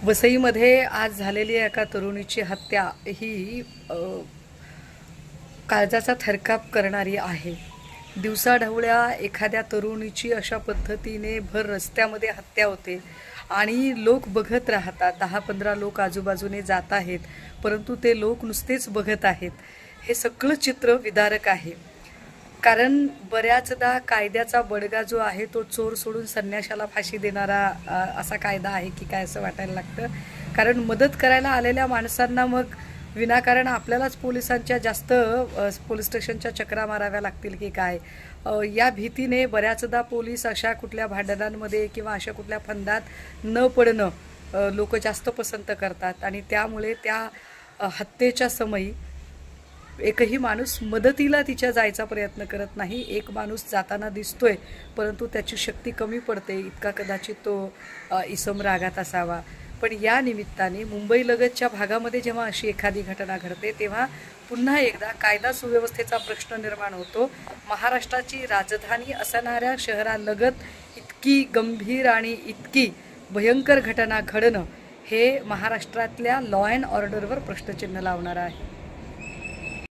वसईमध्ये आज झालेली एका तरुणीची हत्या ही काळजाचा थरकाप करणारी आहे। दिवसाढवळ्या एखाद्या तरुणीची अशा पद्धतीने भर रस्त्यामध्ये हत्या होते आणि लोक बघत राहतात। 10-15 लोक आजूबाजूने जात आहेत, परंतु ते लोक नुसतेच बघत आहेत। हे सगळं चित्र विदारक आहे, कारण बऱ्याचदा कायद्याचा बडगा जो आहे तो चोर सोडून संन्याशाला फाशी देणारा असा कायदा आहे की काय असं वाटायला लागतं। कारण मदत करायला आलेल्या माणसांना मग विनाकारण आपल्यालाच पोलिसांच्या जास्त पोलीस स्टेशनच्या चक्रा माराव्या लागतील की काय, या भीतीने बऱ्याचदा पोलीस अशा कुठल्या भांडणांमध्ये किंवा अशा कुठल्या फंदात न पडणं लोक जास्त पसंत करतात। आणि त्यामुळे त्या हत्येच्या समयी एकही माणूस मदतीला तिच्या जायचा प्रयत्न करत नाही। एक माणूस जाताना दिसतोय, परंतु त्याची शक्ती कमी पडते, इतका कदाचित तो इसम रागात असावा। पण या निमित्ताने मुंबईलगतच्या भागामध्ये जेव्हा अशी एखादी घटना घडते तेव्हा पुन्हा एकदा कायदा सुव्यवस्थेचा प्रश्न निर्माण होतो। महाराष्ट्राची राजधानी असणाऱ्या शहरालगत इतकी गंभीर आणि इतकी भयंकर घटना घडणं हे महाराष्ट्रातल्या लॉ अँड ऑर्डरवर प्रश्नचिन्ह लावणारं आहे।